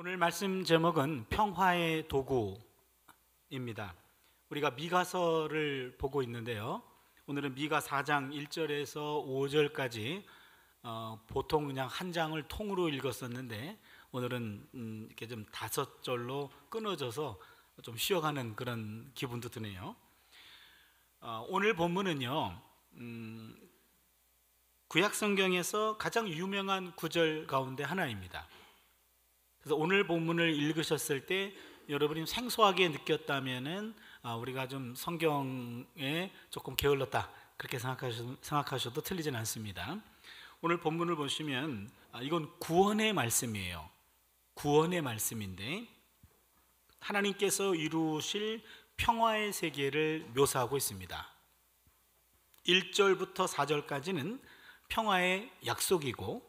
오늘 말씀 제목은 평화의 도구입니다. 우리가 미가서를 보고 있는데요. 오늘은 미가 4장 1절에서 5절까지 보통 그냥 한 장을 통으로 읽었었는데 오늘은 이렇게 좀 5절로 끊어져서 좀 쉬어가는 그런 기분도 드네요. 오늘 본문은요, 구약 성경에서 가장 유명한 구절 가운데 하나입니다. 그래서 오늘 본문을 읽으셨을 때 여러분이 생소하게 느꼈다면은 우리가 좀 성경에 조금 게을렀다 그렇게 생각하셔도 틀리진 않습니다. 오늘 본문을 보시면 이건 구원의 말씀이에요. 구원의 말씀인데 하나님께서 이루실 평화의 세계를 묘사하고 있습니다. 1절부터 4절까지는 평화의 약속이고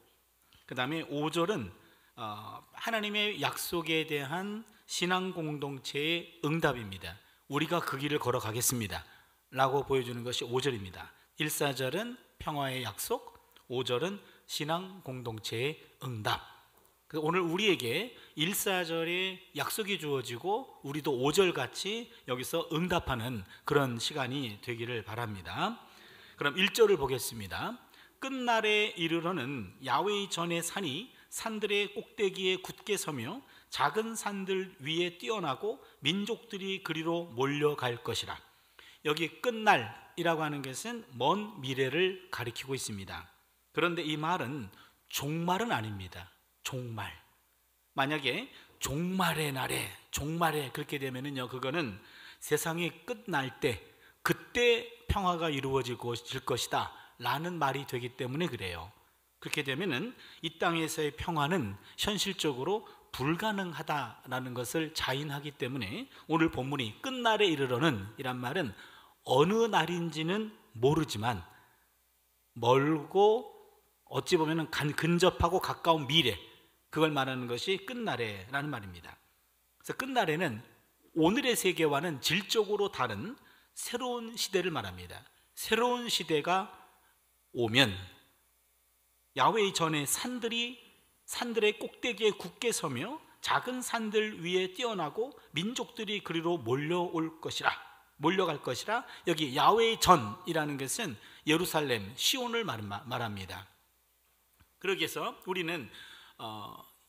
그 다음에 5절은 하나님의 약속에 대한 신앙 공동체의 응답입니다. 우리가 그 길을 걸어가겠습니다 라고 보여주는 것이 5절입니다. 1, 4절은 평화의 약속, 5절은 신앙 공동체의 응답. 그래서 오늘 우리에게 1, 4절에 약속이 주어지고 우리도 5절 같이 여기서 응답하는 그런 시간이 되기를 바랍니다. 그럼 1절을 보겠습니다. 끝날에 이르러는 야훼의 전의 산이 산들의 꼭대기에 굳게 서며 작은 산들 위에 뛰어나고 민족들이 그리로 몰려갈 것이라. 여기 끝날이라고 하는 것은 먼 미래를 가리키고 있습니다. 그런데 이 말은 종말은 아닙니다. 종말. 만약에 종말의 날에 종말에 그렇게 되면은요, 그거는 세상이 끝날 때 그때 평화가 이루어질 것이다 라는 말이 되기 때문에 그래요. 그렇게 되면은 이 땅에서의 평화는 현실적으로 불가능하다라는 것을 자인하기 때문에 오늘 본문이 끝날에 이르러는 이란 말은 어느 날인지는 모르지만 멀고 어찌 보면 근접하고 가까운 미래, 그걸 말하는 것이 끝날에라는 말입니다. 그래서 끝날에는 오늘의 세계와는 질적으로 다른 새로운 시대를 말합니다. 새로운 시대가 오면 야훼의 전에 산들의 꼭대기에 굳게 서며 작은 산들 위에 뛰어나고 민족들이 그리로 몰려갈 것이라. 여기 야훼의 전이라는 것은 예루살렘, 시온을 말합니다. 그러기 위해서 우리는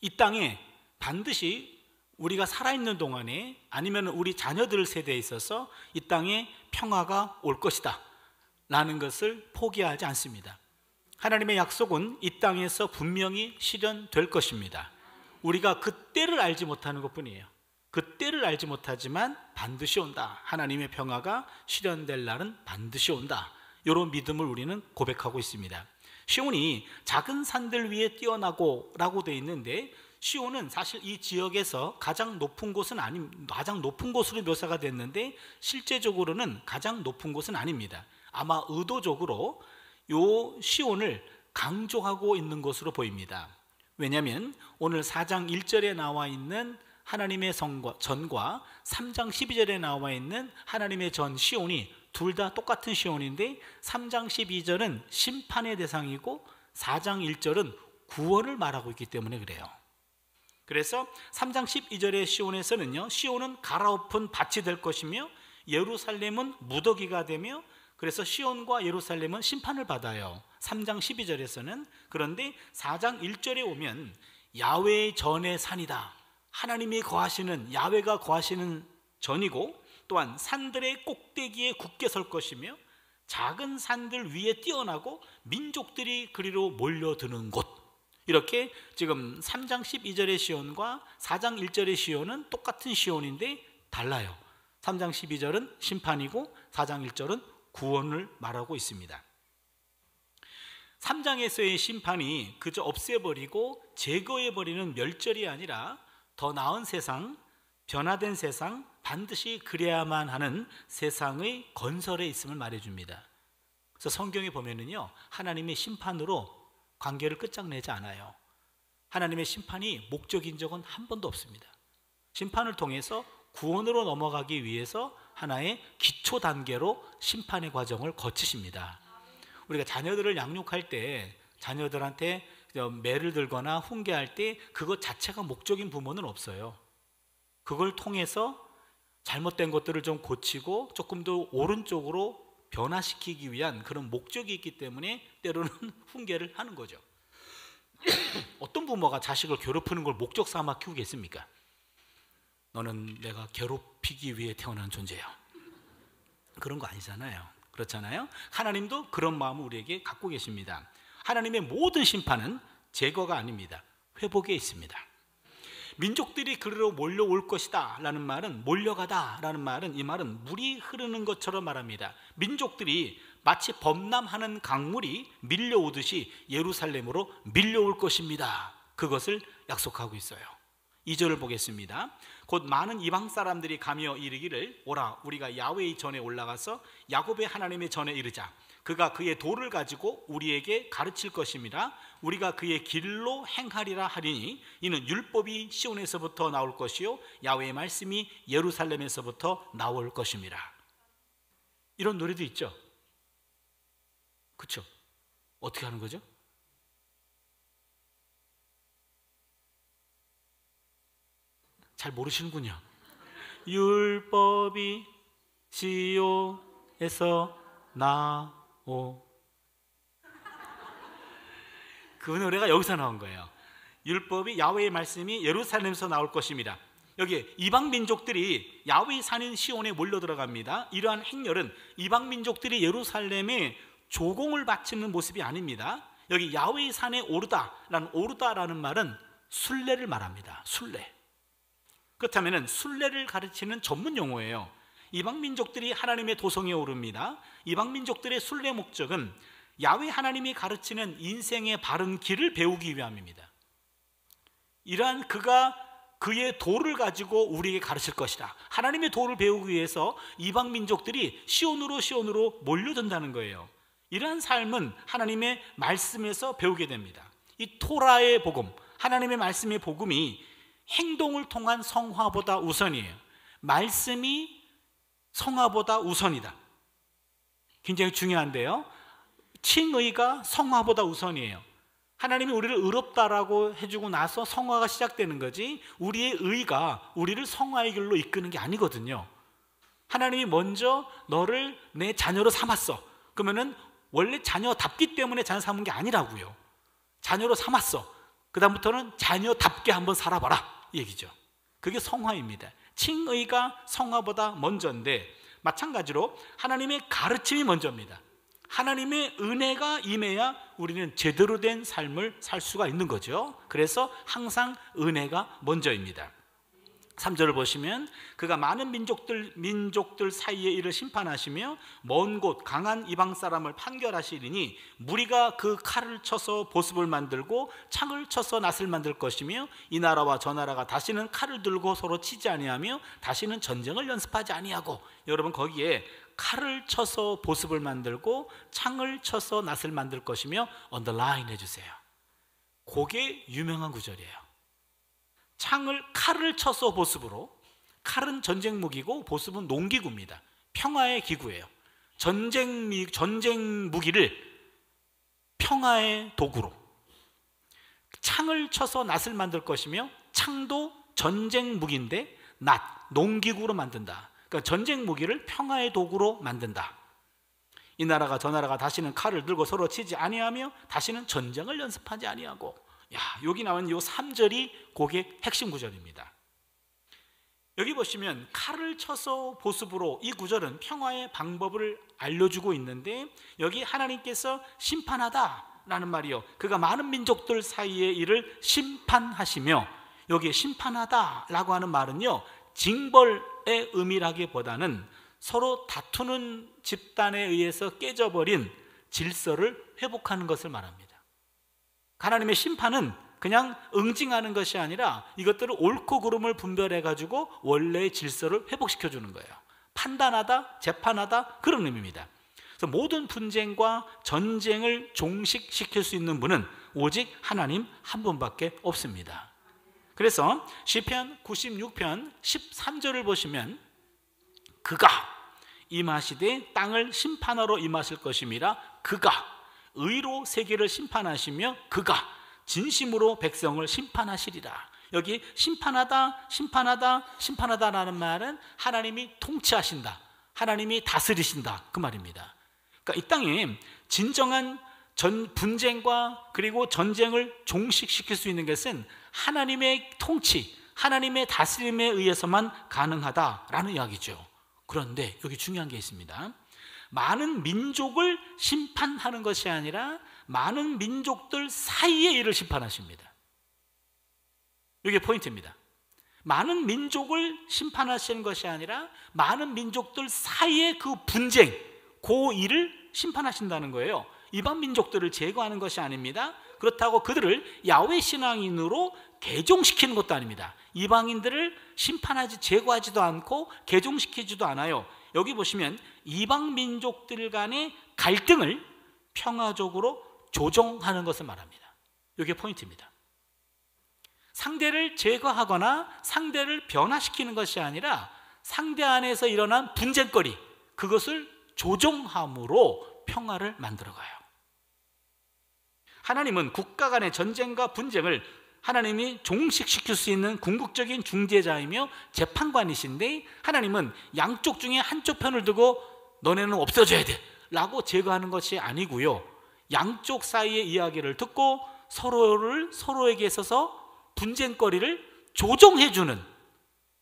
이 땅에 반드시 우리가 살아있는 동안에 아니면 우리 자녀들 세대에 있어서 이 땅에 평화가 올 것이다 라는 것을 포기하지 않습니다. 하나님의 약속은 이 땅에서 분명히 실현될 것입니다. 우리가 그때를 알지 못하는 것뿐이에요. 그때를 알지 못하지만 반드시 온다. 하나님의 평화가 실현될 날은 반드시 온다. 이런 믿음을 우리는 고백하고 있습니다. 시온이 작은 산들 위에 뛰어나고 라고 되어 있는데 시온은 사실 이 지역에서 가장 높은 곳은 가장 높은 곳으로 묘사가 됐는데 실제적으로는 가장 높은 곳은 아닙니다. 아마 의도적으로 요 시온을 강조하고 있는 것으로 보입니다. 왜냐하면 오늘 4장 1절에 나와 있는 하나님의 전과 3장 12절에 나와 있는 하나님의 전 시온이 둘 다 똑같은 시온인데 3장 12절은 심판의 대상이고 4장 1절은 구원을 말하고 있기 때문에 그래요. 그래서 3장 12절의 시온에서는요, 시온은 갈아엎은 밭이 될 것이며 예루살렘은 무더기가 되며 그래서 시온과 예루살렘은 심판을 받아요. 3장 12절에서는. 그런데 4장 1절에 오면 야훼의 전의 산이다. 하나님이 거하시는, 야훼가 거하시는 전이고 또한 산들의 꼭대기에 굳게 설 것이며 작은 산들 위에 뛰어나고 민족들이 그리로 몰려드는 곳. 이렇게 지금 3장 12절의 시온과 4장 1절의 시온은 똑같은 시온인데 달라요. 3장 12절은 심판이고 4장 1절은 구원을 말하고 있습니다. 3장에서의 심판이 그저 없애버리고 제거해버리는 멸절이 아니라 더 나은 세상, 변화된 세상, 반드시 그래야만 하는 세상의 건설에 있음을 말해줍니다. 그래서 성경에 보면은요, 하나님의 심판으로 관계를 끝장내지 않아요. 하나님의 심판이 목적인 적은 한 번도 없습니다. 심판을 통해서 구원으로 넘어가기 위해서 하나의 기초 단계로 심판의 과정을 거치십니다. 우리가 자녀들을 양육할 때 자녀들한테 매를 들거나 훈계할 때 그것 자체가 목적인 부모는 없어요. 그걸 통해서 잘못된 것들을 좀 고치고 조금 더 오른쪽으로 변화시키기 위한 그런 목적이 있기 때문에 때로는 훈계를 하는 거죠. 어떤 부모가 자식을 괴롭히는 걸 목적 삼아 키우겠습니까? 너는 내가 괴롭히기 위해 태어난 존재야. 그런 거 아니잖아요. 그렇잖아요. 하나님도 그런 마음을 우리에게 갖고 계십니다. 하나님의 모든 심판은 제거가 아닙니다. 회복에 있습니다. 민족들이 그리로 몰려올 것이다 라는 말은, 몰려가다 라는 말은, 이 말은 물이 흐르는 것처럼 말합니다. 민족들이 마치 범람하는 강물이 밀려오듯이 예루살렘으로 밀려올 것입니다. 그것을 약속하고 있어요. 2절을 보겠습니다. 곧 많은 이방 사람들이 가며 이르기를, 오라 우리가 야훼의 전에 올라가서 야곱의 하나님의 전에 이르자. 그가 그의 도를 가지고 우리에게 가르칠 것임이라. 우리가 그의 길로 행하리라 하리니 이는 율법이 시온에서부터 나올 것이요 야훼의 말씀이 예루살렘에서부터 나올 것임이라. 이런 노래도 있죠. 그렇죠? 어떻게 하는 거죠? 잘 모르시는군요. 율법이 시온에서 나오. 그 노래가 여기서 나온 거예요. 율법이, 야훼의 말씀이 예루살렘에서 나올 것입니다. 여기 이방 민족들이 야훼의 산인 시온에 몰려 들어갑니다. 이러한 행렬은 이방 민족들이 예루살렘에 조공을 바치는 모습이 아닙니다. 여기 야훼의 산에 오르다라는 말은 순례를 말합니다. 순례. 그렇다면 순례를 가르치는 전문 용어예요. 이방 민족들이 하나님의 도성에 오릅니다. 이방 민족들의 순례 목적은 야훼 하나님이 가르치는 인생의 바른 길을 배우기 위함입니다. 이러한 그가 그의 도를 가지고 우리에게 가르칠 것이다. 하나님의 도를 배우기 위해서 이방 민족들이 시온으로 몰려든다는 거예요. 이러한 삶은 하나님의 말씀에서 배우게 됩니다. 이 토라의 복음, 하나님의 말씀의 복음이 행동을 통한 성화보다 우선이에요. 말씀이 성화보다 우선이다. 굉장히 중요한데요. 칭의가 성화보다 우선이에요. 하나님이 우리를 의롭다라고 해주고 나서 성화가 시작되는 거지, 우리의 의가 우리를 성화의 길로 이끄는 게 아니거든요. 하나님이 먼저 너를 내 자녀로 삼았어. 그러면은 원래 자녀답기 때문에 자녀 삼은 게 아니라고요. 자녀로 삼았어. 그 다음부터는 자녀답게 한번 살아봐라 이 얘기죠. 그게 성화입니다. 칭의가 성화보다 먼저인데, 마찬가지로 하나님의 가르침이 먼저입니다. 하나님의 은혜가 임해야 우리는 제대로 된 삶을 살 수가 있는 거죠. 그래서 항상 은혜가 먼저입니다. 3절을 보시면 그가 많은 민족들 사이에 이를 심판하시며 먼 곳 강한 이방 사람을 판결하시리니 무리가 그 칼을 쳐서 보습을 만들고 창을 쳐서 낫을 만들 것이며 이 나라와 저 나라가 다시는 칼을 들고 서로 치지 아니하며 다시는 전쟁을 연습하지 아니하고. 여러분, 거기에 칼을 쳐서 보습을 만들고 창을 쳐서 낫을 만들 것이며 언더라인 해주세요. 그게 유명한 구절이에요. 칼을 쳐서 보습으로, 칼은 전쟁 무기고 보습은 농기구입니다. 평화의 기구예요. 전쟁 무기를 평화의 도구로, 창을 쳐서 낫을 만들 것이며, 창도 전쟁 무기인데 낫, 농기구로 만든다. 그러니까 전쟁 무기를 평화의 도구로 만든다. 이 나라가 저 나라가 다시는 칼을 들고 서로 치지 아니하며 다시는 전쟁을 연습하지 아니하고. 여기 나온 이 3절이 그게 핵심 구절입니다. 여기 보시면 칼을 쳐서 보습으로, 이 구절은 평화의 방법을 알려주고 있는데, 여기 하나님께서 심판하다라는 말이요, 그가 많은 민족들 사이의 일을 심판하시며, 여기에 심판하다라고 하는 말은요, 징벌의 의미라기보다는 서로 다투는 집단에 의해서 깨져버린 질서를 회복하는 것을 말합니다. 하나님의 심판은 그냥 응징하는 것이 아니라 이것들을 옳고 그름을 분별해가지고 원래의 질서를 회복시켜주는 거예요. 판단하다, 재판하다, 그런 의미입니다. 그래서 모든 분쟁과 전쟁을 종식시킬 수 있는 분은 오직 하나님 한 분밖에 없습니다. 그래서 시편 96편 13절을 보시면 그가 임하시되 땅을 심판하러 임하실 것임이라. 그가 의로 세계를 심판하시며 그가 진심으로 백성을 심판하시리라. 여기 심판하다, 심판하다, 심판하다라는 말은 하나님이 통치하신다, 하나님이 다스리신다, 그 말입니다. 그러니까 이 땅에 진정한 분쟁과 그리고 전쟁을 종식시킬 수 있는 것은 하나님의 통치, 하나님의 다스림에 의해서만 가능하다라는 이야기죠. 그런데 여기 중요한 게 있습니다. 많은 민족을 심판하는 것이 아니라 많은 민족들 사이의 일을 심판하십니다. 이게 포인트입니다. 많은 민족을 심판하시는 것이 아니라 많은 민족들 사이의 그 분쟁, 그 일을 심판하신다는 거예요. 이방 민족들을 제거하는 것이 아닙니다. 그렇다고 그들을 야훼 신앙인으로 개종시키는 것도 아닙니다. 이방인들을 심판하지, 제거하지도 않고 개종시키지도 않아요. 여기 보시면 이방 민족들 간의 갈등을 평화적으로 조정하는 것을 말합니다. 이게 포인트입니다. 상대를 제거하거나 상대를 변화시키는 것이 아니라 상대 안에서 일어난 분쟁거리, 그것을 조정함으로 평화를 만들어가요. 하나님은 국가 간의 전쟁과 분쟁을 하나님이 종식시킬 수 있는 궁극적인 중재자이며 재판관이신데, 하나님은 양쪽 중에 한쪽 편을 두고 너네는 없어져야 돼 라고 제거하는 것이 아니고요, 양쪽 사이의 이야기를 듣고 서로에게 있어서 분쟁거리를 조정해주는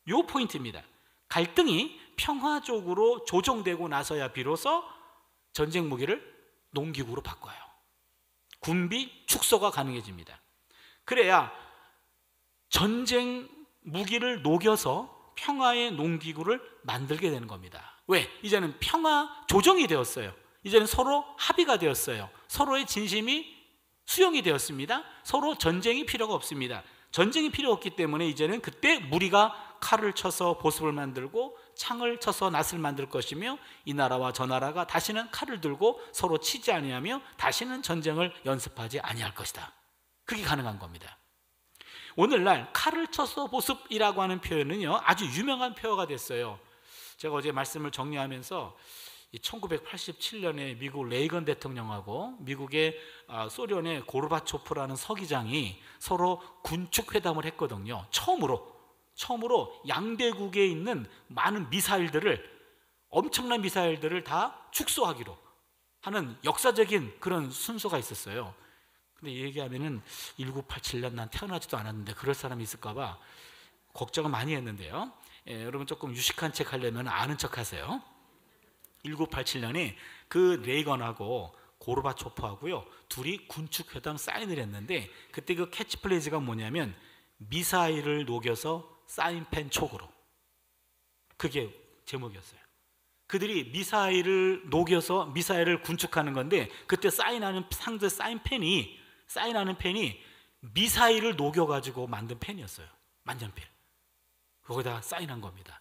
요 포인트입니다. 갈등이 평화적으로 조정되고 나서야 비로소 전쟁 무기를 농기구로 바꿔요. 군비 축소가 가능해집니다. 그래야 전쟁 무기를 녹여서 평화의 농기구를 만들게 되는 겁니다. 왜? 이제는 평화 조정이 되었어요. 이제는 서로 합의가 되었어요. 서로의 진심이 수용이 되었습니다. 서로 전쟁이 필요가 없습니다. 전쟁이 필요 없기 때문에 이제는 그때 무리가 칼을 쳐서 보습을 만들고 창을 쳐서 낫을 만들 것이며, 이 나라와 저 나라가 다시는 칼을 들고 서로 치지 아니하며 다시는 전쟁을 연습하지 아니할 것이다. 그게 가능한 겁니다. 오늘날 칼을 쳐서 보습이라고 하는 표현은요, 아주 유명한 표어가 됐어요. 제가 어제 말씀을 정리하면서 1987년에 미국 레이건 대통령하고 미국의 소련의 고르바초프라는 서기장이 서로 군축 회담을 했거든요. 처음으로 양대국에 있는 많은 엄청난 미사일들을 다 축소하기로 하는 역사적인 그런 순서가 있었어요. 근데 얘기하면은 1987년 난 태어나지도 않았는데 그럴 사람이 있을까 봐 걱정을 많이 했는데요. 여러분 조금 유식한 책 하려면 아는 척 하세요. 1987년에 그 레이건하고 고르바초프하고요, 둘이 군축회담 사인을 했는데, 그때 그 캐치프레이즈가 뭐냐면 미사일을 녹여서 사인펜 촉으로, 그게 제목이었어요. 그들이 미사일을 녹여서 미사일을 군축하는 건데, 그때 사인하는 펜이 미사일을 녹여가지고 만든 펜이었어요. 만년필. 거기다 사인한 겁니다.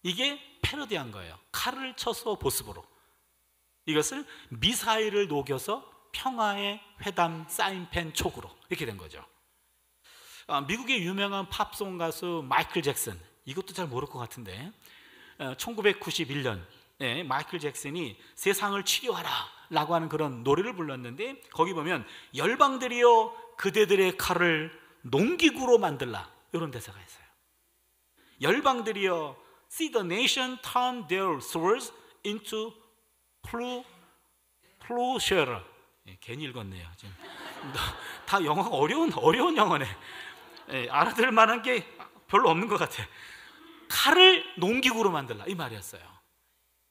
이게 패러디한 거예요. 칼을 쳐서 보습으로. 이것을 미사일을 녹여서 평화의 회담 사인펜 촉으로, 이렇게 된 거죠. 미국의 유명한 팝송 가수 마이클 잭슨, 이것도 잘 모를 것 같은데 1991년 마이클 잭슨이 세상을 치료하라 라고 하는 그런 노래를 불렀는데, 거기 보면 열방들이여 그대들의 칼을 농기구로 만들라, 이런 대사가 있어요. 열방들이여 see the nation turn their swords into plowshare. 괜히 읽었네요. 지금 다 영어가 어려운 영어네. 알아들을 만한 게 별로 없는 것 같아. 칼을 농기구로 만들라, 이 말이었어요.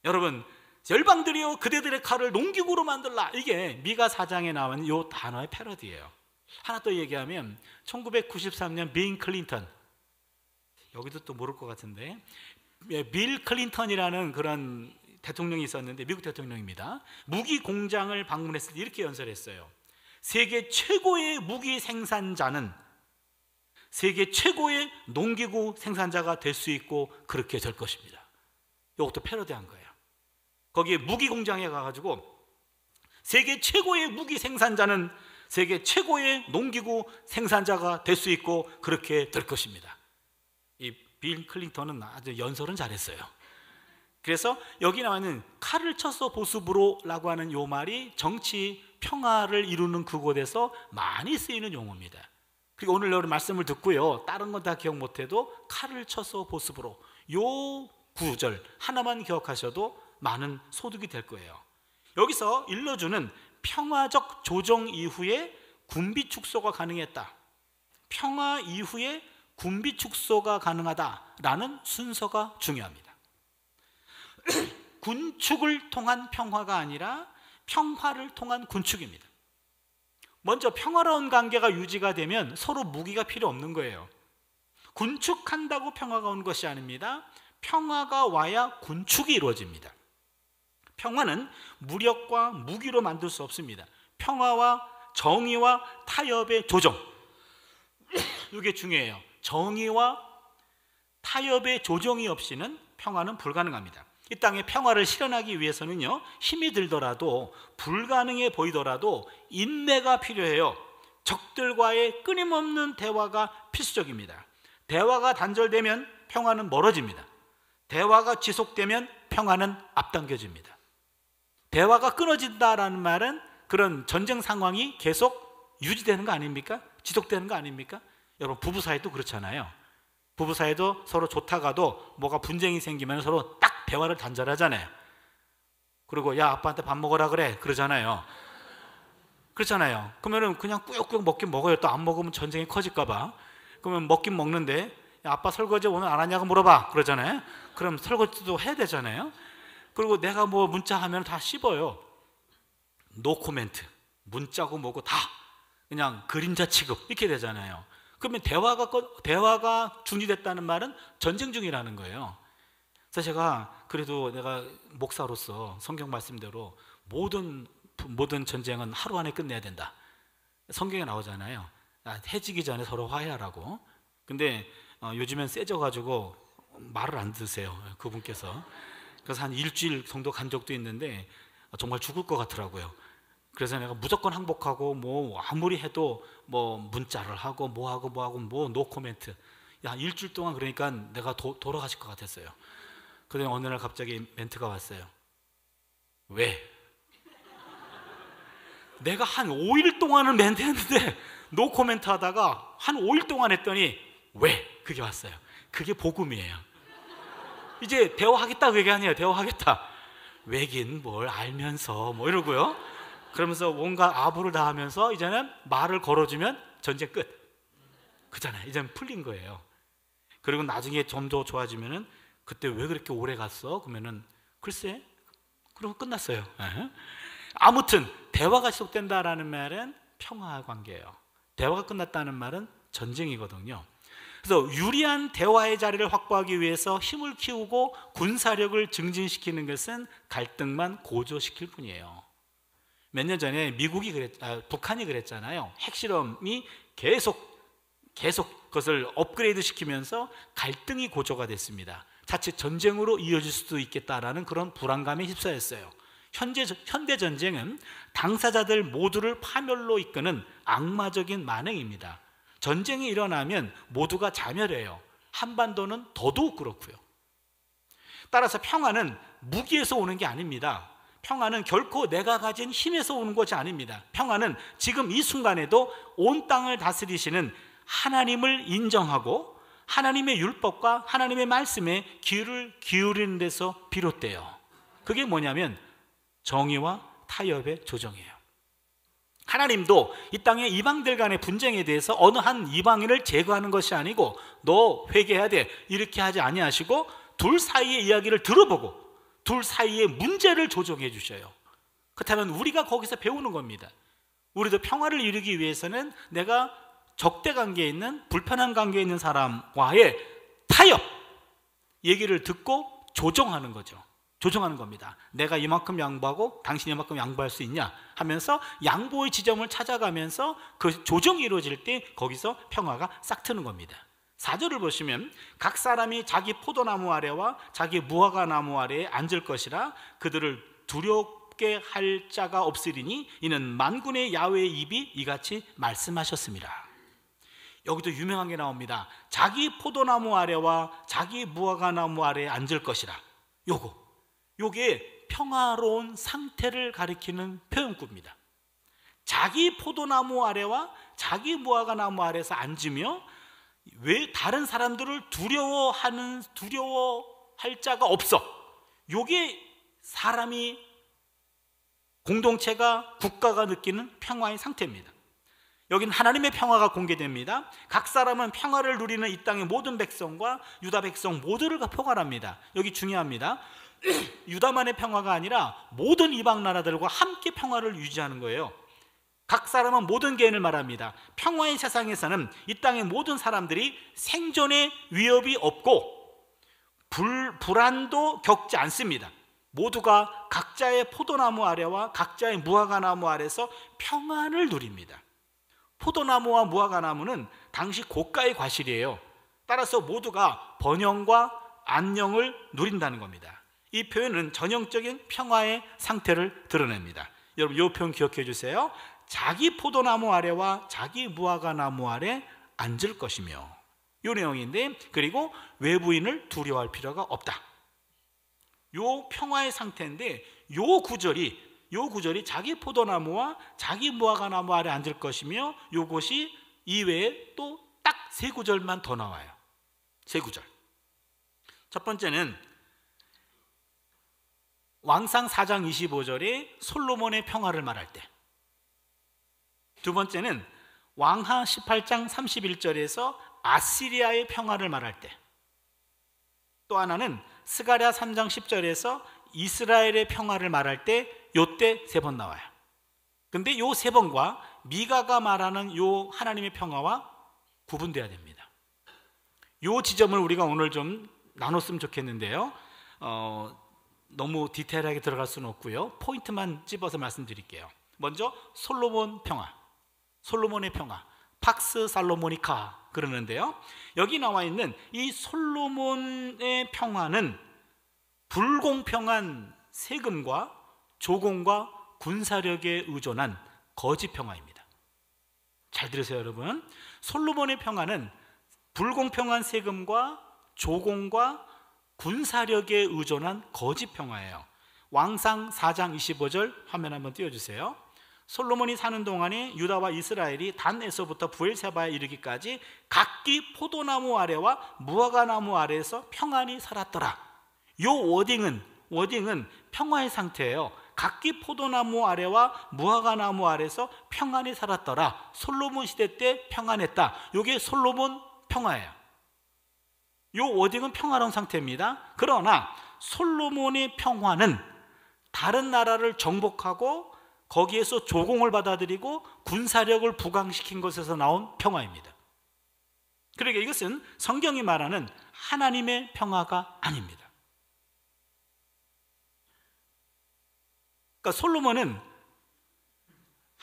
여러분, 열방들이여 그대들의 칼을 농기구로 만들라, 이게 미가 4장에 나온 이 단어의 패러디예요. 하나 더 얘기하면 1993년 빌 클린턴, 여기도 또 모를 것 같은데, 빌 클린턴이라는 그런 대통령이 있었는데, 미국 대통령입니다. 무기 공장을 방문했을 때 이렇게 연설했어요. 세계 최고의 무기 생산자는 세계 최고의 농기구 생산자가 될 수 있고 그렇게 될 것입니다. 이것도 패러디한 거예요. 거기에 무기 공장에 가가지고 세계 최고의 무기 생산자는 세계 최고의 농기구 생산자가 될 수 있고 그렇게 될 것입니다. 이 빌 클린턴은 아주 연설은 잘했어요. 그래서 여기 나와는 칼을 쳐서 보습으로라고 하는 요 말이 정치 평화를 이루는 그곳에서 많이 쓰이는 용어입니다. 그리고 오늘 여러분 말씀을 듣고요, 다른 건 다 기억 못해도 칼을 쳐서 보습으로, 요 구절 하나만 기억하셔도 많은 소득이 될 거예요. 여기서 일러주는 평화적 조정 이후에 군비 축소가 가능했다, 평화 이후에 군비 축소가 가능하다라는 순서가 중요합니다. 군축을 통한 평화가 아니라 평화를 통한 군축입니다. 먼저 평화로운 관계가 유지가 되면 서로 무기가 필요 없는 거예요. 군축한다고 평화가 오는 것이 아닙니다. 평화가 와야 군축이 이루어집니다. 평화는 무력과 무기로 만들 수 없습니다. 평화와 정의와 타협의 조정, 이게 중요해요. 정의와 타협의 조정이 없이는 평화는 불가능합니다. 이 땅에 평화를 실현하기 위해서는요, 힘이 들더라도 불가능해 보이더라도 인내가 필요해요. 적들과의 끊임없는 대화가 필수적입니다. 대화가 단절되면 평화는 멀어집니다. 대화가 지속되면 평화는 앞당겨집니다. 대화가 끊어진다라는 말은 그런 전쟁 상황이 계속 유지되는 거 아닙니까? 지속되는 거 아닙니까? 여러분, 부부 사이도 그렇잖아요. 부부 사이도 서로 좋다가도 뭐가 분쟁이 생기면 서로 딱 대화를 단절하잖아요. 그리고 야, 아빠한테 밥 먹으라 그래 그러잖아요. 그렇잖아요. 그러면은 그냥 꾸역꾸역 먹긴 먹어요. 또 안 먹으면 전쟁이 커질까 봐. 그러면 먹긴 먹는데, 야, 아빠 설거지 오늘 안 하냐고 물어봐 그러잖아요. 그럼 설거지도 해야 되잖아요. 그리고 내가 뭐 문자하면 다 씹어요. 노 코멘트, 문자고 뭐고 다 그냥 그림자 취급 이렇게 되잖아요. 그러면 대화가 중지됐다는 말은 전쟁 중이라는 거예요. 그래서 제가 그래도 내가 목사로서 성경 말씀대로 모든 전쟁은 하루 안에 끝내야 된다. 성경에 나오잖아요. 해지기 전에 서로 화해하라고. 근데 요즘엔 세져가지고 말을 안 듣으세요, 그분께서. 그래서 한 일주일 정도 간 적도 있는데 정말 죽을 것 같더라고요. 그래서 내가 무조건 항복하고 뭐 아무리 해도 뭐 문자를 하고 뭐하고 뭐 노 코멘트. 야, 일주일 동안 그러니까 내가 돌아가실 것 같았어요. 그런데 어느 날 갑자기 멘트가 왔어요. 왜? 내가 한 5일 동안은 멘트했는데 노 코멘트 하다가 한 5일 동안 했더니 왜? 그게 왔어요. 그게 복음이에요. 이제 대화하겠다 그 얘기 아니에요. 대화하겠다. 왜긴 뭘 알면서 뭐 이러고요. 그러면서 온갖 아부를 다 하면서 이제는 말을 걸어주면 전쟁 끝. 그잖아요. 이제는 풀린 거예요. 그리고 나중에 좀 더 좋아지면은 그때 왜 그렇게 오래 갔어? 그러면은 글쎄, 그럼 끝났어요. 아무튼 대화가 지속된다라는 말은 평화 관계예요. 대화가 끝났다는 말은 전쟁이거든요. 그래서 유리한 대화의 자리를 확보하기 위해서 힘을 키우고 군사력을 증진시키는 것은 갈등만 고조시킬 뿐이에요. 몇 년 전에 북한이 그랬잖아요. 핵실험이 계속 그것을 업그레이드 시키면서 갈등이 고조가 됐습니다. 자칫 전쟁으로 이어질 수도 있겠다라는 그런 불안감에 휩싸였어요. 현대 전쟁은 당사자들 모두를 파멸로 이끄는 악마적인 만행입니다. 전쟁이 일어나면 모두가 자멸해요. 한반도는 더더욱 그렇고요. 따라서 평화는 무기에서 오는 게 아닙니다. 평화는 결코 내가 가진 힘에서 오는 것이 아닙니다. 평화는 지금 이 순간에도 온 땅을 다스리시는 하나님을 인정하고 하나님의 율법과 하나님의 말씀에 귀를 기울이는 데서 비롯돼요. 그게 뭐냐면 정의와 타협의 조정이에요. 하나님도 이 땅의 이방들 간의 분쟁에 대해서 어느 한 이방인을 제거하는 것이 아니고 너 회개해야 돼 이렇게 하지 아니하시고 둘 사이의 이야기를 들어보고 둘 사이의 문제를 조정해 주셔요. 그렇다면 우리가 거기서 배우는 겁니다. 우리도 평화를 이루기 위해서는 내가 적대 관계에 있는 불편한 관계에 있는 사람과의 타협 얘기를 듣고 조정하는 거죠. 조정하는 겁니다. 내가 이만큼 양보하고 당신이 이만큼 양보할 수 있냐 하면서 양보의 지점을 찾아가면서 그 조정이 이루어질 때 거기서 평화가 싹 트는 겁니다. 4절을 보시면 각 사람이 자기 포도나무 아래와 자기 무화과 나무 아래에 앉을 것이라 그들을 두렵게 할 자가 없으리니 이는 만군의 야훼의 입이 이같이 말씀하셨습니다. 여기도 유명한 게 나옵니다. 자기 포도나무 아래와 자기 무화과 나무 아래에 앉을 것이라. 요거 요게 평화로운 상태를 가리키는 표현구입니다. 자기 포도나무 아래와 자기 무화과나무 아래에서 앉으며 왜 다른 사람들을 두려워할 자가 없어. 요게 사람이, 공동체가, 국가가 느끼는 평화의 상태입니다. 여긴 하나님의 평화가 공개됩니다. 각 사람은 평화를 누리는 이 땅의 모든 백성과 유다 백성 모두를 포괄합니다. 여기 중요합니다. 유다만의 평화가 아니라 모든 이방 나라들과 함께 평화를 유지하는 거예요. 각 사람은 모든 개인을 말합니다. 평화의 세상에서는 이 땅의 모든 사람들이 생존의 위협이 없고 불안도 겪지 않습니다. 모두가 각자의 포도나무 아래와 각자의 무화과나무 아래에서 평안을 누립니다. 포도나무와 무화과나무는 당시 고가의 과실이에요. 따라서 모두가 번영과 안녕을 누린다는 겁니다. 이 표현은 전형적인 평화의 상태를 드러냅니다. 여러분, 이 표현 기억해 주세요. 자기 포도나무 아래와 자기 무화과나무 아래 앉을 것이며, 이 내용인데, 그리고 외부인을 두려워할 필요가 없다. 요 평화의 상태인데, 요 구절이 자기 포도나무와 자기 무화과나무 아래 앉을 것이며, 요것이 이외에 또 딱 세 구절만 더 나와요. 세 구절. 첫 번째는 왕상 4장 25절에 솔로몬의 평화를 말할 때, 두 번째는 왕하 18장 31절에서 아시리아의 평화를 말할 때, 또 하나는 스가랴 3장 10절에서 이스라엘의 평화를 말할 때, 요때 세 번 나와요. 근데 요 세 번과 미가가 말하는 요 하나님의 평화와 구분돼야 됩니다. 요 지점을 우리가 오늘 좀 나눴으면 좋겠는데요. 너무 디테일하게 들어갈 수는 없고요. 포인트만 찝어서 말씀드릴게요. 먼저 솔로몬 평화, 솔로몬의 평화, 팍스 살로모니카 그러는데요. 여기 나와 있는 이 솔로몬의 평화는 불공평한 세금과 조공과 군사력에 의존한 거짓 평화입니다. 잘 들으세요, 여러분. 솔로몬의 평화는 불공평한 세금과 조공과 군사력에 의존한 거짓 평화예요. 왕상 4장 25절 화면 한번 띄워주세요. 솔로몬이 사는 동안에 유다와 이스라엘이 단에서부터 부엘세바에 이르기까지 각기 포도나무 아래와 무화과나무 아래에서 평안히 살았더라. 요 워딩은 평화의 상태예요. 각기 포도나무 아래와 무화과나무 아래에서 평안히 살았더라. 솔로몬 시대 때 평안했다. 요게 솔로몬 평화예요. 요 워딩은 평화로운 상태입니다. 그러나 솔로몬의 평화는 다른 나라를 정복하고 거기에서 조공을 받아들이고 군사력을 부강시킨 것에서 나온 평화입니다. 그러니까 이것은 성경이 말하는 하나님의 평화가 아닙니다. 그러니까 솔로몬은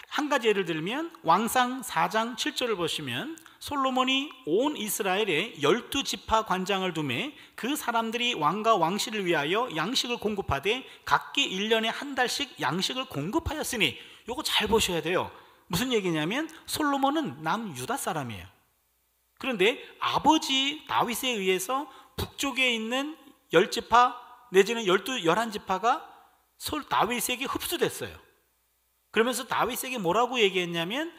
한 가지 예를 들면 왕상 4장 7절을 보시면 솔로몬이 온 이스라엘에 12지파 관장을 두매 그 사람들이 왕과 왕실을 위하여 양식을 공급하되 각기 1년에 한 달씩 양식을 공급하였으니, 요거 잘 보셔야 돼요. 무슨 얘기냐면 솔로몬은 남유다 사람이에요. 그런데 아버지 다윗에 의해서 북쪽에 있는 10지파 내지는 11지파가 다윗에게 흡수됐어요. 그러면서 다윗에게 뭐라고 얘기했냐면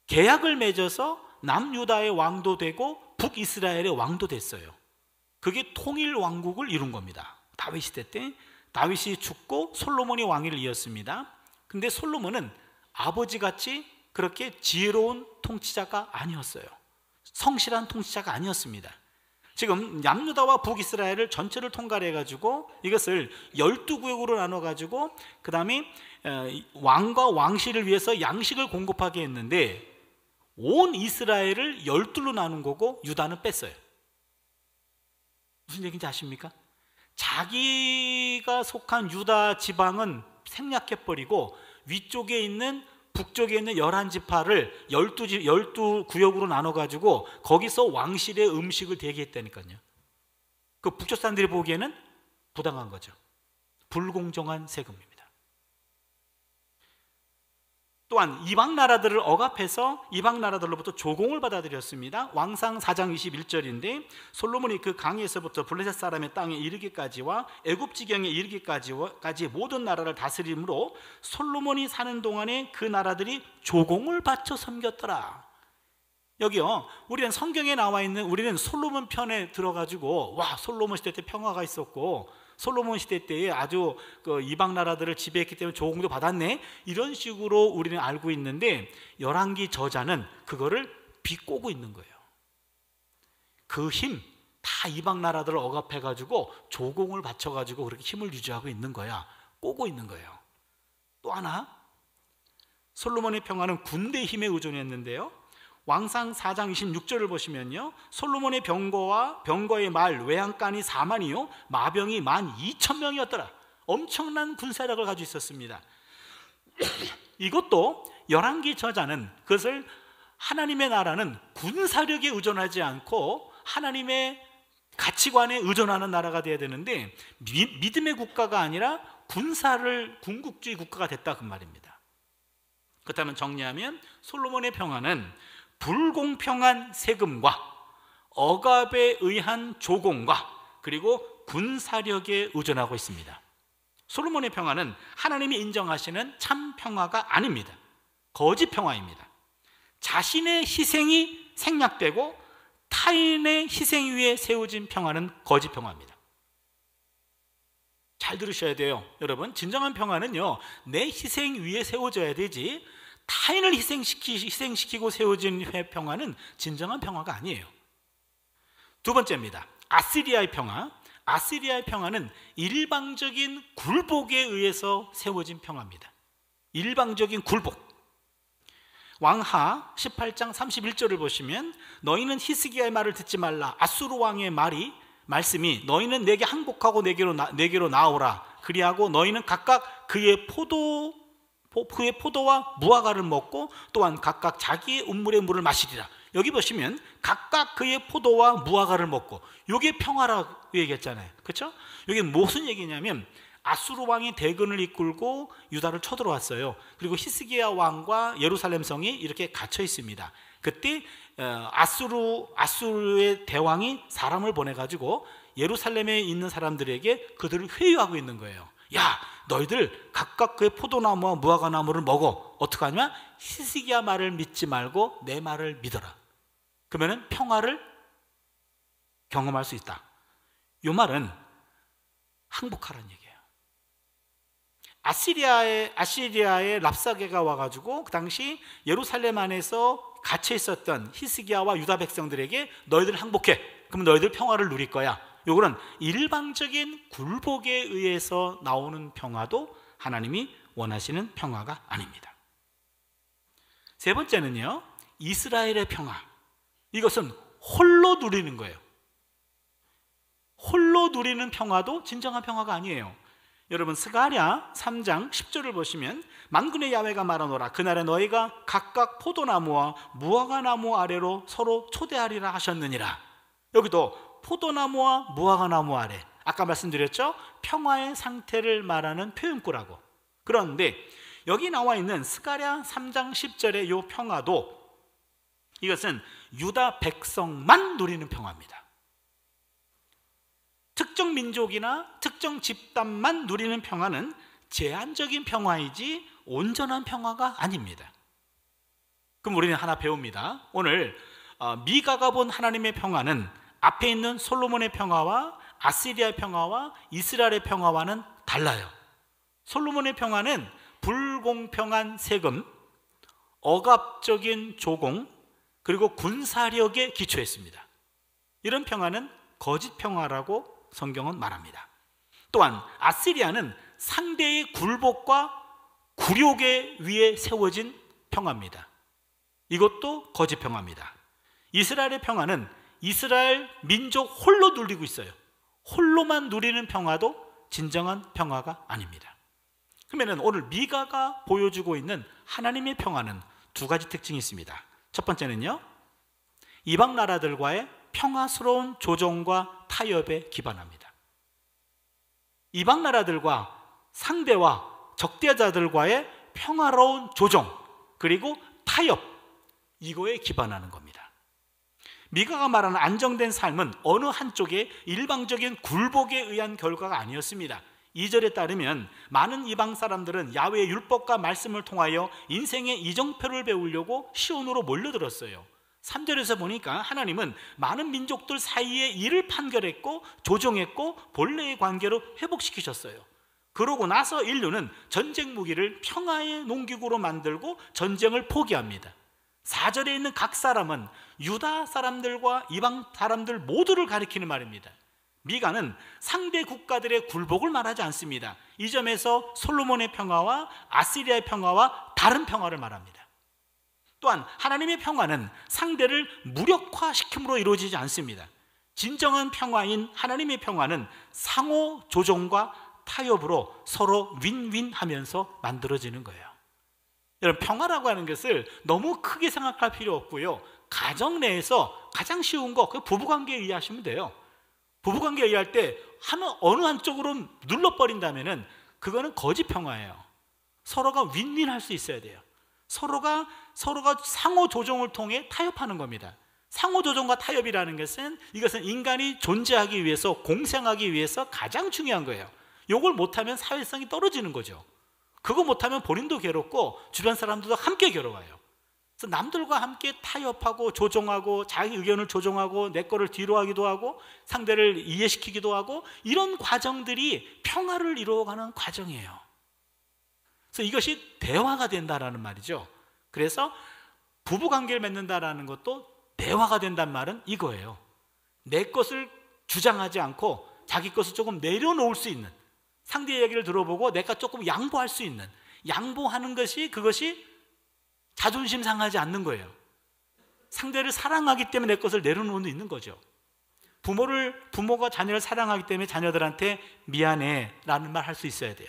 계약을 맺어서 남유다의 왕도 되고 북이스라엘의 왕도 됐어요. 그게 통일 왕국을 이룬 겁니다. 다윗 시대 때 다윗이 죽고 솔로몬이 왕위를 이었습니다. 근데 솔로몬은 아버지같이 그렇게 지혜로운 통치자가 아니었어요. 성실한 통치자가 아니었습니다. 지금 남유다와 북이스라엘을 전체를 통괄해가지고 이것을 12구역으로 나눠가지고 그 다음에 왕과 왕실을 위해서 양식을 공급하게 했는데 온 이스라엘을 12로 나눈 거고 유다는 뺐어요. 무슨 얘기인지 아십니까? 자기가 속한 유다 지방은 생략해버리고 위쪽에 있는 북쪽에 있는 11지파를 12구역으로 나눠가지고 거기서 왕실의 음식을 대기했다니까요. 그 북쪽 사람들이 보기에는 부당한 거죠. 불공정한 세금입니다. 또한 이방 나라들을 억압해서 이방 나라들로부터 조공을 받아들였습니다. 왕상 4장 21절인데 솔로몬이 그 강에서부터 블레셋 사람의 땅에 이르기까지와 애굽 지경에 이르기까지 모든 나라를 다스림으로 솔로몬이 사는 동안에 그 나라들이 조공을 바쳐 섬겼더라. 여기요, 우리는 성경에 나와 있는, 우리는 솔로몬 편에 들어가지고 와, 솔로몬 시대 때 평화가 있었고 솔로몬 시대 때에 아주 그 이방 나라들을 지배했기 때문에 조공도 받았네, 이런 식으로 우리는 알고 있는데 열왕기 저자는 그거를 비꼬고 있는 거예요. 그 힘 다 이방 나라들을 억압해가지고 조공을 바쳐가지고 그렇게 힘을 유지하고 있는 거야. 꼬고 있는 거예요. 또 하나, 솔로몬의 평화는 군대 힘에 의존했는데요, 왕상 4장 26절을 보시면요, 솔로몬의 병거의 말 외양간이 4만이요 마병이 12,000명이었더라. 엄청난 군사력을 가지고 있었습니다. 이것도 열왕기 저자는 그것을 하나님의 나라는 군사력에 의존하지 않고 하나님의 가치관에 의존하는 나라가 되어야 되는데 믿음의 국가가 아니라 군국주의 국가가 됐다, 그 말입니다. 그렇다면 정리하면 솔로몬의 평화는 불공평한 세금과 억압에 의한 조공과 그리고 군사력에 의존하고 있습니다. 솔로몬의 평화는 하나님이 인정하시는 참 평화가 아닙니다. 거짓 평화입니다. 자신의 희생이 생략되고 타인의 희생 위에 세워진 평화는 거짓 평화입니다. 잘 들으셔야 돼요. 여러분, 진정한 평화는요, 내 희생 위에 세워져야 되지 타인을 희생시키고 세워진 평화는 진정한 평화가 아니에요. 두 번째입니다. 아시리아의 평화. 아시리아의 평화는 일방적인 굴복에 의해서 세워진 평화입니다. 일방적인 굴복. 왕하 18장 31절을 보시면 너희는 히스기야의 말을 듣지 말라. 아수르 왕의 말씀이 너희는 내게 항복하고 내게로 나오라. 그리하고 너희는 각각 그의 포도와 무화과를 먹고 또한 각각 자기의 운물의 물을 마시리라. 여기 보시면 각각 그의 포도와 무화과를 먹고, 이게 평화라고 얘기했잖아요. 그렇죠? 이게 무슨 얘기냐면 아수르 왕이 대군을 이끌고 유다를 쳐들어왔어요. 그리고 히스기야 왕과 예루살렘 성이 이렇게 갇혀 있습니다. 그때 아수르의 대왕이 사람을 보내가지고 예루살렘에 있는 사람들에게 그들을 회유하고 있는 거예요. 야, 너희들 각각 그의 포도나무와 무화과나무를 먹어. 어떻게 하냐? 히스기야 말을 믿지 말고 내 말을 믿어라. 그러면 평화를 경험할 수 있다. 이 말은 항복하라는 얘기예요. 아시리아의 랍사게가 와가지고 그 당시 예루살렘 안에서 갇혀 있었던 히스기야와 유다 백성들에게 너희들 항복해. 그럼 너희들 평화를 누릴 거야. 요거는 일방적인 굴복에 의해서 나오는 평화도 하나님이 원하시는 평화가 아닙니다. 세 번째는요, 이스라엘의 평화. 이것은 홀로 누리는 거예요. 홀로 누리는 평화도 진정한 평화가 아니에요. 여러분, 스가랴 3장 10절을 보시면 만군의 야훼가 말하노라. 그날에 너희가 각각 포도나무와 무화과나무 아래로 서로 초대하리라 하셨느니라. 여기도 포도나무와 무화과나무 아래, 아까 말씀드렸죠? 평화의 상태를 말하는 표현구라고. 그런데 여기 나와 있는 스가랴 3장 10절의 이 평화도 이것은 유다 백성만 누리는 평화입니다. 특정 민족이나 특정 집단만 누리는 평화는 제한적인 평화이지 온전한 평화가 아닙니다. 그럼 우리는 하나 배웁니다. 오늘 미가가 본 하나님의 평화는 앞에 있는 솔로몬의 평화와 아시리아의 평화와 이스라엘의 평화와는 달라요. 솔로몬의 평화는 불공평한 세금, 억압적인 조공, 그리고 군사력에 기초했습니다. 이런 평화는 거짓 평화라고 성경은 말합니다. 또한 아시리아는 상대의 굴복과 굴욕에 위해 세워진 평화입니다. 이것도 거짓 평화입니다. 이스라엘의 평화는 이스라엘 민족 홀로 누리고 있어요. 홀로만 누리는 평화도 진정한 평화가 아닙니다. 그러면 오늘 미가가 보여주고 있는 하나님의 평화는 두 가지 특징이 있습니다. 첫 번째는요, 이방 나라들과의 평화스러운 조정과 타협에 기반합니다. 이방 나라들과 상대와 적대자들과의 평화로운 조정, 그리고 타협, 이거에 기반하는 겁니다. 미가가 말하는 안정된 삶은 어느 한쪽의 일방적인 굴복에 의한 결과가 아니었습니다. 2절에 따르면 많은 이방 사람들은 야훼의 율법과 말씀을 통하여 인생의 이정표를 배우려고 시온으로 몰려들었어요. 3절에서 보니까 하나님은 많은 민족들 사이에 일을 판결했고 조정했고 본래의 관계로 회복시키셨어요. 그러고 나서 인류는 전쟁 무기를 평화의 농기구로 만들고 전쟁을 포기합니다. 4절에 있는 각 사람은 유다 사람들과 이방 사람들 모두를 가리키는 말입니다. 미가는 상대 국가들의 굴복을 말하지 않습니다. 이 점에서 솔로몬의 평화와 아시리아의 평화와 다른 평화를 말합니다. 또한 하나님의 평화는 상대를 무력화시킴으로 이루어지지 않습니다. 진정한 평화인 하나님의 평화는 상호 조정과 타협으로 서로 윈윈하면서 만들어지는 거예요. 여러분, 평화라고 하는 것을 너무 크게 생각할 필요 없고요. 가정 내에서 가장 쉬운 거, 그 부부관계에 이해하시면 돼요. 부부관계에 이해할 때 어느 한쪽으로 눌러버린다면 그거는 거짓 평화예요. 서로가 윈윈할 수 있어야 돼요. 서로가 상호 조정을 통해 타협하는 겁니다. 상호 조정과 타협이라는 이것은 인간이 존재하기 위해서, 공생하기 위해서 가장 중요한 거예요. 이걸 못하면 사회성이 떨어지는 거죠. 그거 못하면 본인도 괴롭고 주변 사람들도 함께 괴로워요. 그래서 남들과 함께 타협하고 조정하고 자기 의견을 조정하고 내 거를 뒤로 하기도 하고 상대를 이해시키기도 하고, 이런 과정들이 평화를 이루어가는 과정이에요. 그래서 이것이 대화가 된다라는 말이죠. 그래서 부부관계를 맺는다라는 것도 대화가 된다는 말은 이거예요. 내 것을 주장하지 않고 자기 것을 조금 내려놓을 수 있는, 상대의 얘기를 들어보고 내가 조금 양보할 수 있는, 양보하는 것이, 그것이 자존심 상하지 않는 거예요. 상대를 사랑하기 때문에 내 것을 내려놓을 수 있는 거죠. 부모가 자녀를 사랑하기 때문에 자녀들한테 미안해 라는 말 할 수 있어야 돼요.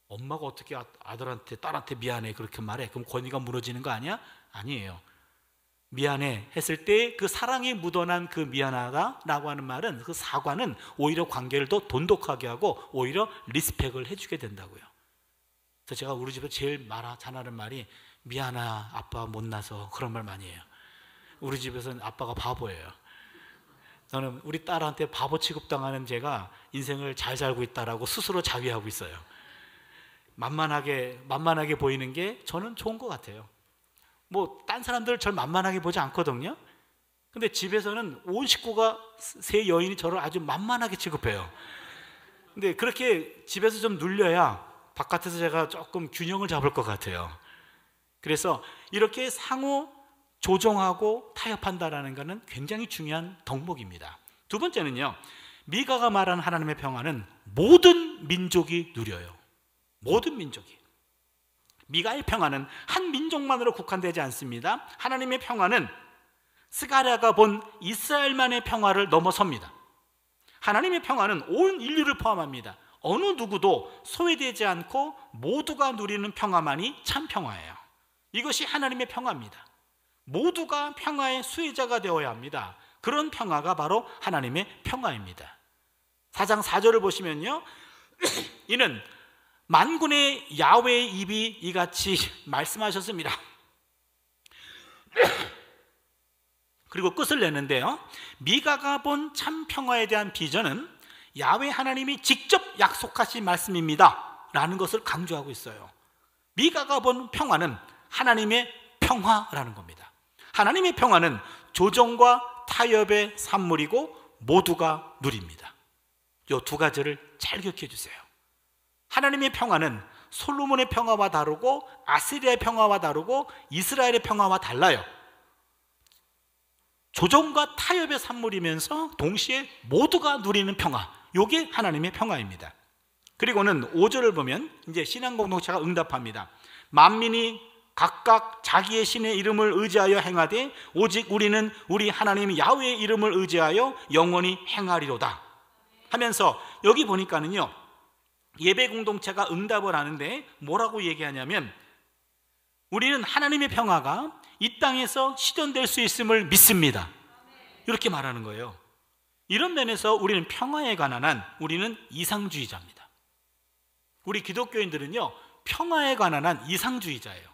엄마가 어떻게 아들한테, 딸한테 미안해 그렇게 말해? 그럼 권위가 무너지는 거 아니야? 아니에요. 미안해 했을 때 그 사랑이 묻어난 그 미안하다라고 하는 말은, 그 사과는 오히려 관계를 더 돈독하게 하고 오히려 리스펙을 해주게 된다고요. 그래서 제가 우리 집에 제일 잘하는 말이 미안하 아빠 못나서, 그런 말 많이 해요. 우리 집에서는 아빠가 바보예요. 저는 우리 딸한테 바보 취급당하는 제가 인생을 잘 살고 있다라고 스스로 자위하고 있어요. 만만하게 보이는 게 저는 좋은 것 같아요. 딴 사람들 절 만만하게 보지 않거든요. 근데 집에서는 온 식구가, 세 여인이 저를 아주 만만하게 취급해요. 근데 그렇게 집에서 좀 눌려야 바깥에서 제가 조금 균형을 잡을 것 같아요. 그래서 이렇게 상호 조정하고 타협한다라는 것은 굉장히 중요한 덕목입니다. 두 번째는요, 미가가 말하는 하나님의 평화는 모든 민족이 누려요. 모든 민족이. 미가의 평화는 한 민족만으로 국한되지 않습니다. 하나님의 평화는 스가랴가 본 이스라엘만의 평화를 넘어섭니다. 하나님의 평화는 온 인류를 포함합니다. 어느 누구도 소외되지 않고 모두가 누리는 평화만이 참 평화예요. 이것이 하나님의 평화입니다. 모두가 평화의 수혜자가 되어야 합니다. 그런 평화가 바로 하나님의 평화입니다. 4장 4절을 보시면요, 이는 만군의 야훼의 입이 이같이 말씀하셨습니다. 그리고 끝을 내는데요, 미가가 본 참 평화에 대한 비전은 야훼 하나님이 직접 약속하신 말씀입니다 라는 것을 강조하고 있어요. 미가가 본 평화는 하나님의 평화라는 겁니다. 하나님의 평화는 조정과 타협의 산물이고 모두가 누립니다. 이 두 가지를 잘 기억해 주세요. 하나님의 평화는 솔로몬의 평화와 다르고 아시리아의 평화와 다르고 이스라엘의 평화와 달라요. 조정과 타협의 산물이면서 동시에 모두가 누리는 평화, 이게 하나님의 평화입니다. 그리고는 5절을 보면 이제 신앙 공동체가 응답합니다. 만민이 각각 자기의 신의 이름을 의지하여 행하되 오직 우리는 우리 하나님 야훼의 이름을 의지하여 영원히 행하리로다 하면서, 여기 보니까는요, 예배 공동체가 응답을 하는데 뭐라고 얘기하냐면, 우리는 하나님의 평화가 이 땅에서 실현될 수 있음을 믿습니다, 이렇게 말하는 거예요. 이런 면에서 우리는 평화에 관한 한, 우리는 이상주의자입니다. 우리 기독교인들은요, 평화에 관한 한 이상주의자예요.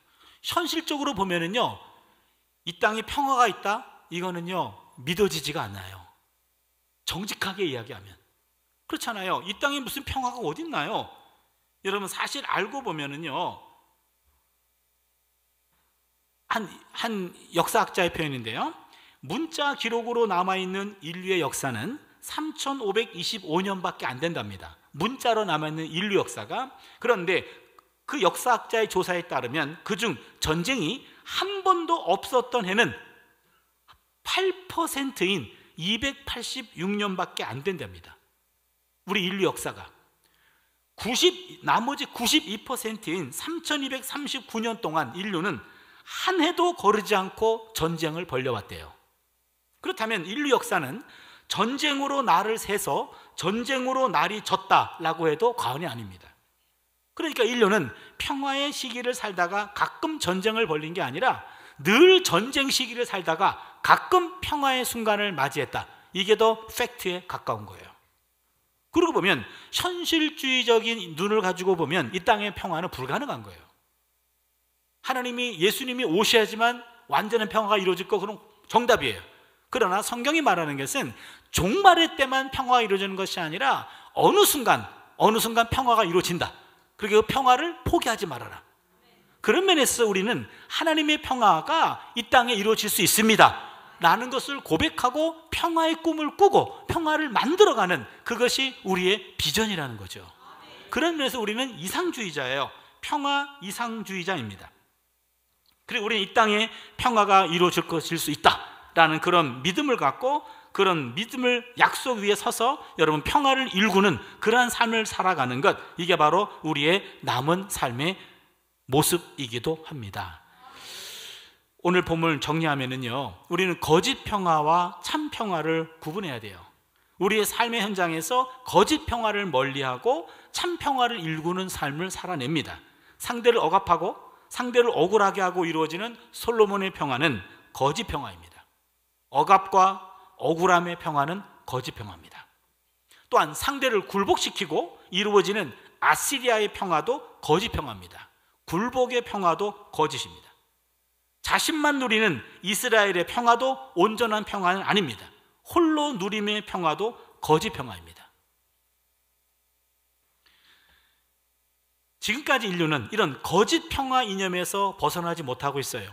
현실적으로 보면은요, 이 땅에 평화가 있다? 이거는요, 믿어지지가 않아요. 정직하게 이야기하면. 그렇잖아요. 이 땅에 무슨 평화가 어딨나요? 여러분, 사실 알고 보면은요, 한 역사학자의 표현인데요, 문자 기록으로 남아있는 인류의 역사는 3525년밖에 안 된답니다. 문자로 남아있는 인류 역사가. 그런데 그 역사학자의 조사에 따르면 그중 전쟁이 한 번도 없었던 해는 8%인 286년밖에 안 된답니다. 우리 인류 역사가. 나머지 92%인 3239년 동안 인류는 한 해도 거르지 않고 전쟁을 벌여왔대요. 그렇다면 인류 역사는 전쟁으로 날을 세서 전쟁으로 날이 졌다라고 해도 과언이 아닙니다. 그러니까 인류는 평화의 시기를 살다가 가끔 전쟁을 벌린 게 아니라 늘 전쟁 시기를 살다가 가끔 평화의 순간을 맞이했다. 이게 더 팩트에 가까운 거예요. 그러고 보면 현실주의적인 눈을 가지고 보면 이 땅의 평화는 불가능한 거예요. 하나님이, 예수님이 오셔야지만 완전한 평화가 이루어질 거, 그럼 정답이에요. 그러나 성경이 말하는 것은 종말의 때만 평화가 이루어지는 것이 아니라 어느 순간 평화가 이루어진다. 그리고 그 평화를 포기하지 말아라. 그런 면에서 우리는 하나님의 평화가 이 땅에 이루어질 수 있습니다 라는 것을 고백하고 평화의 꿈을 꾸고 평화를 만들어가는, 그것이 우리의 비전이라는 거죠. 그런 면에서 우리는 이상주의자예요. 평화 이상주의자입니다. 그리고 우리는 이 땅에 평화가 이루어질 것일 수 있다라는 그런 믿음을 갖고, 그런 믿음을 약속 위에 서서 여러분 평화를 일구는 그러한 삶을 살아가는 것, 이게 바로 우리의 남은 삶의 모습이기도 합니다. 오늘 본문을 정리하면은요, 우리는 거짓 평화와 참 평화를 구분해야 돼요. 우리의 삶의 현장에서 거짓 평화를 멀리하고 참 평화를 일구는 삶을 살아냅니다. 상대를 억압하고 상대를 억울하게 하고 이루어지는 솔로몬의 평화는 거짓 평화입니다. 억압과 억울함의 평화는 거짓 평화입니다. 또한 상대를 굴복시키고 이루어지는 아시리아의 평화도 거짓 평화입니다. 굴복의 평화도 거짓입니다. 자신만 누리는 이스라엘의 평화도 온전한 평화는 아닙니다. 홀로 누림의 평화도 거짓 평화입니다. 지금까지 인류는 이런 거짓 평화 이념에서 벗어나지 못하고 있어요.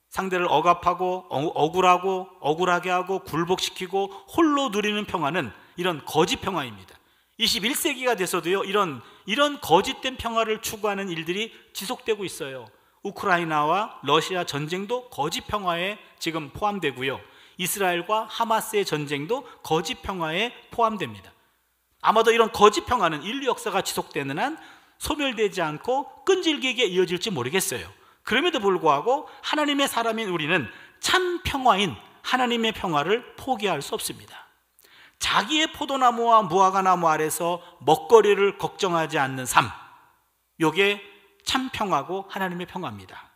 상대를 억압하고 억울하고 억울하게 하고 굴복시키고 홀로 누리는 평화는 이런 거짓 평화입니다. 21세기가 돼서도요, 이런 거짓된 평화를 추구하는 일들이 지속되고 있어요. 우크라이나와 러시아 전쟁도 거짓 평화에 지금 포함되고요, 이스라엘과 하마스의 전쟁도 거짓 평화에 포함됩니다. 아마도 이런 거짓 평화는 인류 역사가 지속되는 한 소멸되지 않고 끈질기게 이어질지 모르겠어요. 그럼에도 불구하고 하나님의 사람인 우리는 참 평화인 하나님의 평화를 포기할 수 없습니다. 자기의 포도나무와 무화과나무 아래서 먹거리를 걱정하지 않는 삶, 이게 참 평화고 하나님의 평화입니다.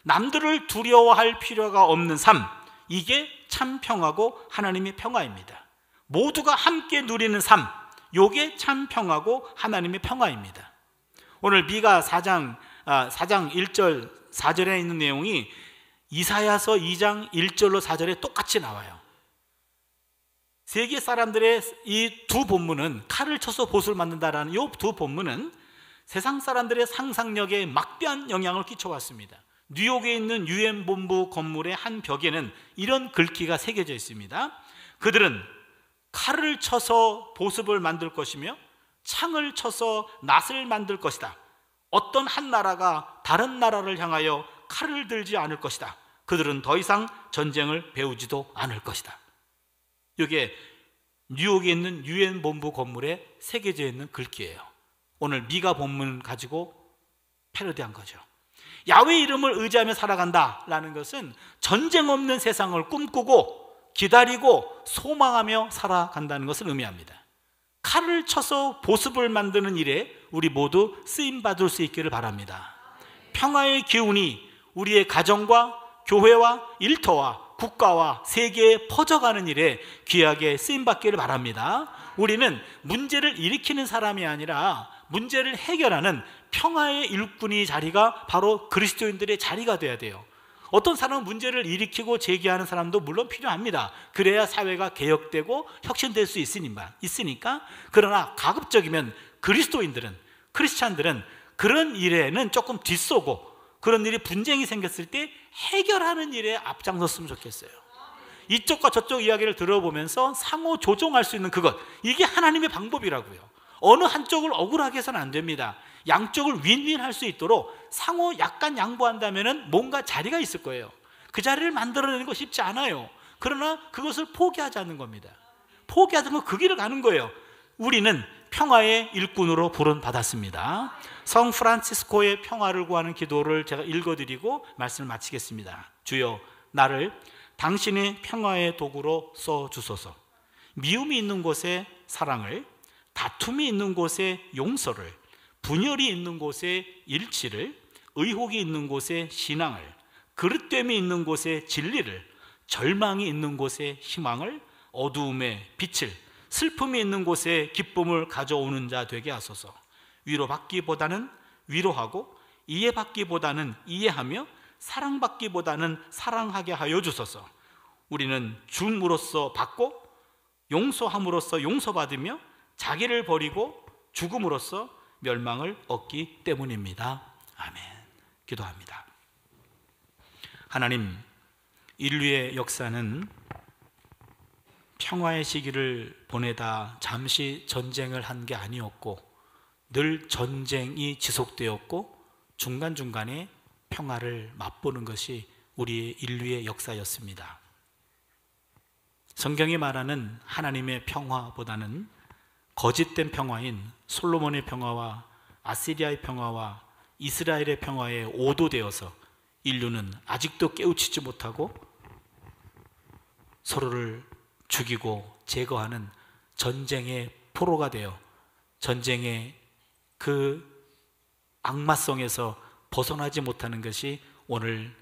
남들을 두려워할 필요가 없는 삶, 이게 참 평화고 하나님의 평화입니다. 모두가 함께 누리는 삶, 이게 참 평화고 하나님의 평화입니다. 오늘 미가 4장 1절 4절에 있는 내용이 이사야서 2장 1절로 4절에 똑같이 나와요. 세계 사람들의 이 두 본문은, 칼을 쳐서 보수를 만든다라는 이 두 본문은 세상 사람들의 상상력에 막대한 영향을 끼쳐왔습니다. 뉴욕에 있는 유엔 본부 건물의 한 벽에는 이런 글귀가 새겨져 있습니다. 그들은 칼을 쳐서 보습을 만들 것이며 창을 쳐서 낫을 만들 것이다. 어떤 한 나라가 다른 나라를 향하여 칼을 들지 않을 것이다. 그들은 더 이상 전쟁을 배우지도 않을 것이다. 이게 뉴욕에 있는 유엔 본부 건물에 새겨져 있는 글귀예요. 오늘 미가 본문 가지고 패러디한 거죠. 야훼 이름을 의지하며 살아간다라는 것은 전쟁 없는 세상을 꿈꾸고 기다리고 소망하며 살아간다는 것을 의미합니다. 칼을 쳐서 보습을 만드는 일에 우리 모두 쓰임받을 수 있기를 바랍니다. 평화의 기운이 우리의 가정과 교회와 일터와 국가와 세계에 퍼져가는 일에 귀하게 쓰임받기를 바랍니다. 우리는 문제를 일으키는 사람이 아니라 문제를 해결하는 평화의 일꾼이 자리가 바로 그리스도인들의 자리가 돼야 돼요. 어떤 사람은 문제를 일으키고 제기하는 사람도 물론 필요합니다. 그래야 사회가 개혁되고 혁신될 수 있으니까. 그러나 가급적이면 그리스도인들은, 크리스찬들은 그런 일에는 조금 뒷서고, 그런 일이 분쟁이 생겼을 때 해결하는 일에 앞장섰으면 좋겠어요. 이쪽과 저쪽 이야기를 들어보면서 상호 조정할 수 있는 그것, 이게 하나님의 방법이라고요. 어느 한쪽을 억울하게 해서는 안 됩니다. 양쪽을 윈윈할 수 있도록 상호 약간 양보한다면 뭔가 자리가 있을 거예요. 그 자리를 만들어내는 거 쉽지 않아요. 그러나 그것을 포기하지 않는 겁니다. 포기하지 않고 그 길을 가는 거예요. 우리는 평화의 일꾼으로 부름받았습니다. 성 프란치스코의 평화를 구하는 기도를 제가 읽어드리고 말씀을 마치겠습니다. 주여, 나를 당신의 평화의 도구로 써주소서. 미움이 있는 곳에 사랑을, 다툼이 있는 곳에 용서를, 분열이 있는 곳에 일치를, 의혹이 있는 곳에 신앙을, 그릇됨이 있는 곳에 진리를, 절망이 있는 곳에 희망을, 어두움에 빛을, 슬픔이 있는 곳에 기쁨을 가져오는 자 되게 하소서. 위로받기보다는 위로하고, 이해받기보다는 이해하며, 사랑받기보다는 사랑하게 하여 주소서. 우리는 줌으로써 받고, 용서함으로써 용서받으며, 자기를 버리고 죽음으로써 멸망을 얻기 때문입니다. 아멘. 기도합니다. 하나님, 인류의 역사는 평화의 시기를 보내다 잠시 전쟁을 한 게 아니었고, 늘 전쟁이 지속되었고, 중간중간에 평화를 맛보는 것이 우리의 인류의 역사였습니다. 성경이 말하는 하나님의 평화보다는 거짓된 평화인 솔로몬의 평화와 아시리아의 평화와 이스라엘의 평화에 오도되어서 인류는 아직도 깨우치지 못하고 서로를 죽이고 제거하는 전쟁의 포로가 되어 전쟁의 그 악마성에서 벗어나지 못하는 것이 오늘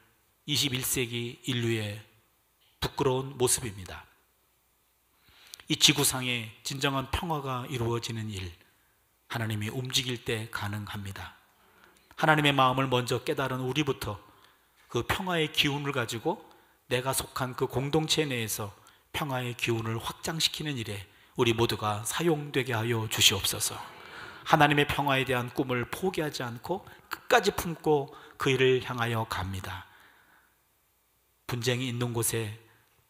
21세기 인류의 부끄러운 모습입니다. 이 지구상에 진정한 평화가 이루어지는 일, 하나님이 움직일 때 가능합니다. 하나님의 마음을 먼저 깨달은 우리부터 그 평화의 기운을 가지고 내가 속한 그 공동체 내에서 평화의 기운을 확장시키는 일에 우리 모두가 사용되게 하여 주시옵소서. 하나님의 평화에 대한 꿈을 포기하지 않고 끝까지 품고 그 일을 향하여 갑니다. 분쟁이 있는 곳에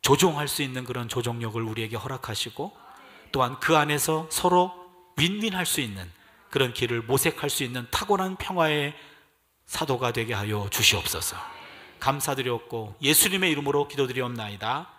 조종할 수 있는 그런 조종력을 우리에게 허락하시고, 또한 그 안에서 서로 윈윈할 수 있는 그런 길을 모색할 수 있는 탁월한 평화의 사도가 되게 하여 주시옵소서. 감사드렸고 예수님의 이름으로 기도드리옵나이다.